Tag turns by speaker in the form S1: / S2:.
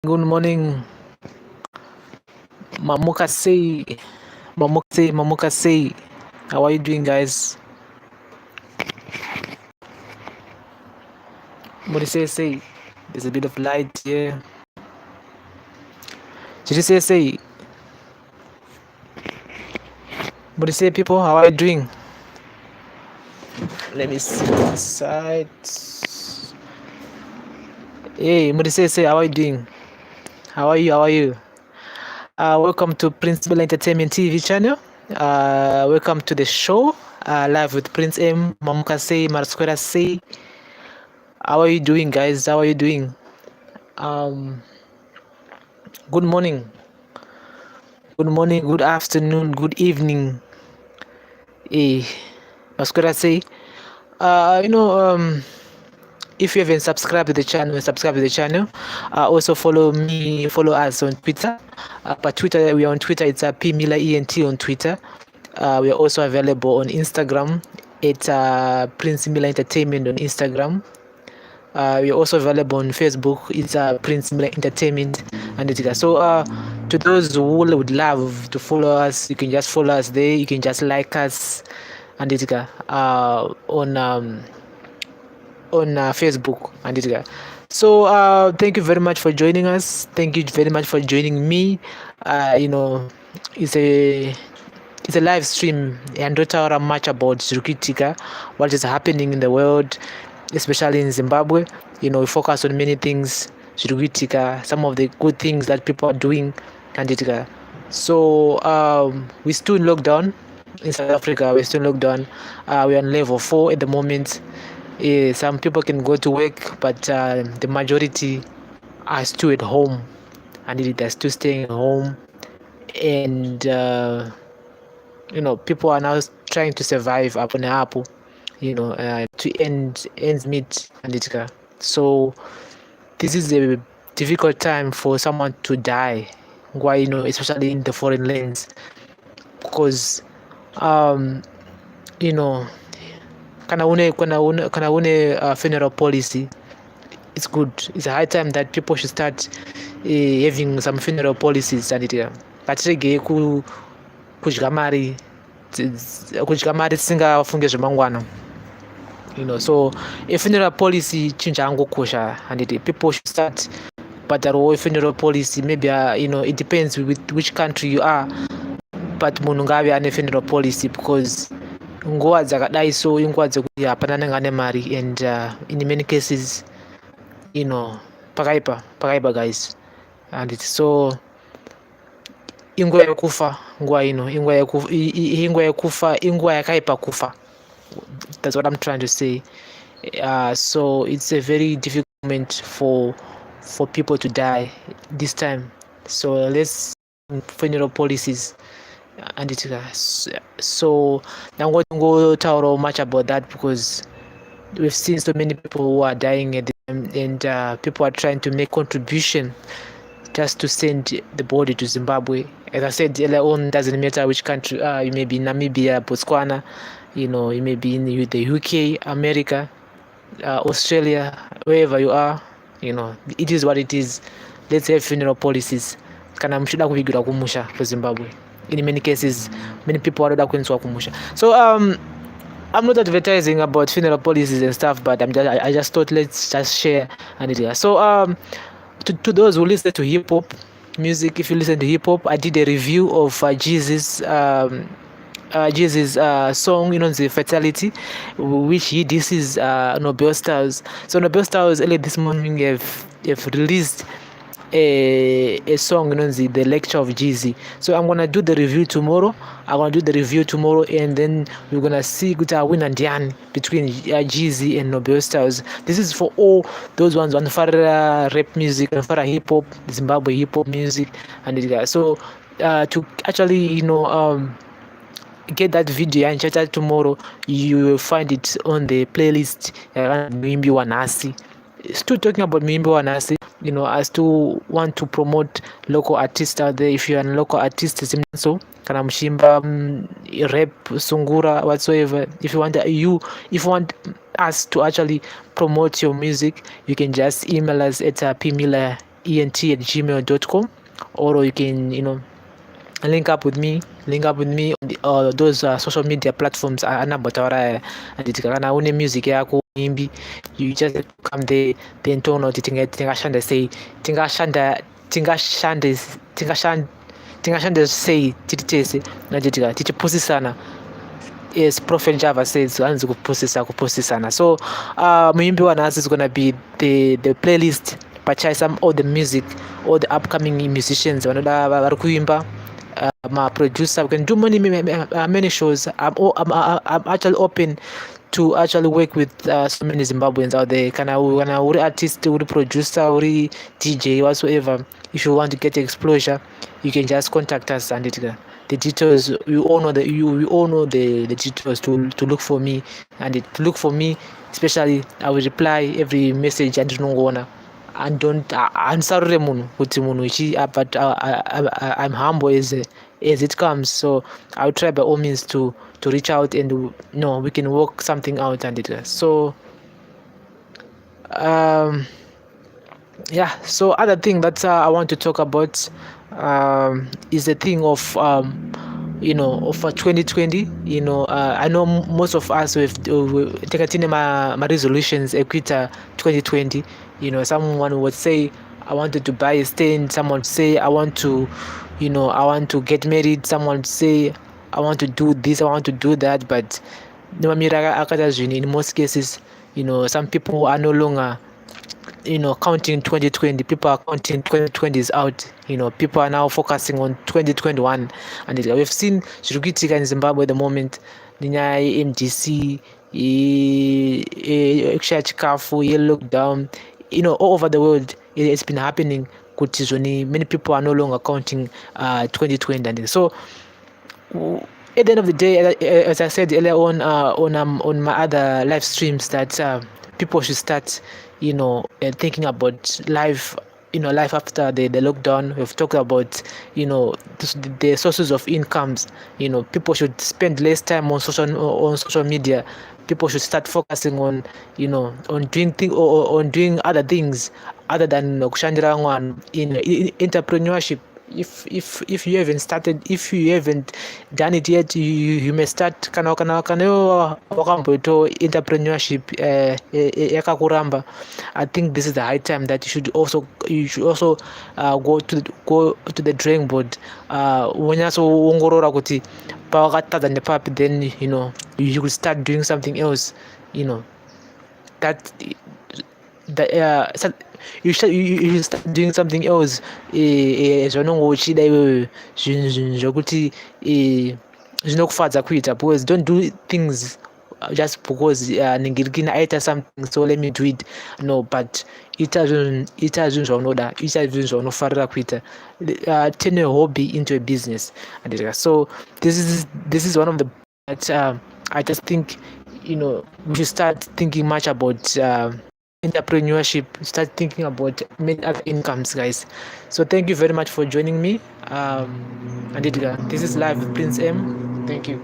S1: Good morning, Mamuka say. How are you doing, guys? What do you say? There's a bit of light here. Did you say? What do you say, people? How are you doing? Let me see this side. Hey, what do you say? How are you doing? How are you? Welcome to Principal Entertainment TV channel. Welcome to the show. Live with Prince M, Mamuka say, Marasquera say. How are you doing, guys? How are you doing? Good morning, good afternoon, good evening. Hey, Marasquera say. If you haven't subscribed to the channel, subscribe to the channel. Also follow us on Twitter. But Twitter, we are on Twitter. It's PMillerENT on Twitter. We are also available on Instagram. It's Prince Miller Entertainment on Instagram. We are also available on Facebook. It's Prince Miller Entertainment and etc. So to those who would love to follow us, you can just follow us there. You can just like us and etc. On Facebook and etc. So thank you very much for joining us. Thank you very much for joining me. It's a live stream and not much about Zirikuitika, what is happening in the world, especially in Zimbabwe. We focus on many things, Zirikuitika, some of the good things that people are doing, and etc. So we're still in lockdown in South Africa. We're still in lockdown. We're on level 4 at the moment. Some people can go to work, but the majority are still at home, and they're still staying at home. And people are now trying to survive up on the apple, to ends meet and etc. So this is a difficult time for someone to die. Why, especially in the foreign lands, because kana une funeral policy, it's good. It's a high time that people should start having some funeral policies and it patirege kudya mari tisingafunge zvemangwana. So a funeral policy chinja angokosha and people should start but a funeral policy. Maybe it depends with which country you are, but munhu ngave ane funeral policy, because nguva dzakadai so inguva dzekuti hapana anenge ane mari, and in many cases pakaipa guys, and so inguva yekufa nguva ino, inguva yakaipa kufa. That's what I'm trying to say. So it's a very difficult moment for people to die this time. So let's funeral policies and it. So I'm going to go talk much about that, because we've seen so many people who are dying at the time, and people are trying to make contribution just to send the body to Zimbabwe. As I said earlier on, doesn't matter which country you may be in, Namibia, Botswana, you may be in the UK, America, Australia, wherever you are, it is what it is. Let's have funeral policies. Kana mchida kuvigura kumusha for Zimbabwe. In many cases, many people are not kumusha. So I'm not advertising about funeral policies and stuff, but I just thought let's just share an idea. So to those who listen to hip hop music, if you listen to hip hop, I did a review of Gzee's song, the fatality, which he disses Nobel Stars. So Nobel Stars earlier this morning have released a song, the Lecture of Gzee. So I'm gonna do the review tomorrow. And then we're gonna see Guta win and Dian between Gzee and Nobel Stars. This is for all those ones on Farah rap music and Farah hip hop, Zimbabwe hip hop music, and so to actually get that video and chat tomorrow, you will find it on the playlist Mwimbi Wanasi. Still talking about Mwimbi Wanasi, I still want to promote local artists out there. If you're a local artist, so kana mshimba, rap, sungura, whatsoever, if you want us to actually promote your music, you can just email us at pmillerent ep10@gmail.com, or you can link up with me on those social media platforms anabotaura anditika kana une music yako imbi, you just have to come there, then toona kuti tingashanda sei tingashanda sei tiri tese anditika tichipusisana, as Prophet Java says, hanzi kupusisana. So muimbi wanhasi is gonna be the playlist pachai, some all the music, all the upcoming musicians vanoda vari kuimba, producer. We can do many shows. I'm actually open to actually work with so many Zimbabweans out there. Kana uri artist, uri producer, uri DJ, whatsoever. If you want to get exposure, you can just contact us, and the details, you all know the details to look for me, and to look for me especially. I will reply every message and don't answer munhu kuti munhu ichi, but I'm humble as it comes, so I'll try by all means to reach out, and we can work something out, and so so other thing that I want to talk about is the thing of of 2020. I know most of us have taken my resolutions equita 2020. Someone would say I wanted to buy a stand, someone would say I want to get married, someone would say I want to do this, I want to do that, but in most cases, some people are no longer counting 2020. People are counting 2020 is out. People are now focusing on 2021, and we've seen Shrugitika in Zimbabwe at the moment. Ninya MDC, Chikafu, lockdown. All over the world, it's been happening. Many people are no longer counting 2020, and so at the end of the day, as I said earlier on my other live streams, that people should start thinking about life after the lockdown. We've talked about the sources of incomes. People should spend less time on social media. People should start focusing on doing other things other than kushandira in entrepreneurship. If you haven't started, if you haven't done it yet, you may start kana wakamboito entrepreneurship yakakuramba. I think this is the high time that you should also go to the drawing board. Wanyaso ongorora kuti pawakatadza nepapi, then you could start doing something else. You should start doing something else. Zvanongo uchida iwewe zvinhu zvokuti zvinokufadza kuita, because don't do things just because ningirikina aita something, so let me do it. No, but ita zvinhu zvaunoda, ita zvinhu zvaunofarira kuita. Turn your hobby into a business. And so this is one of the that I just think we should start thinking much about entrepreneurship, start thinking about many other incomes, guys. So thank you very much for joining me. And this is live with Prince M. Thank you.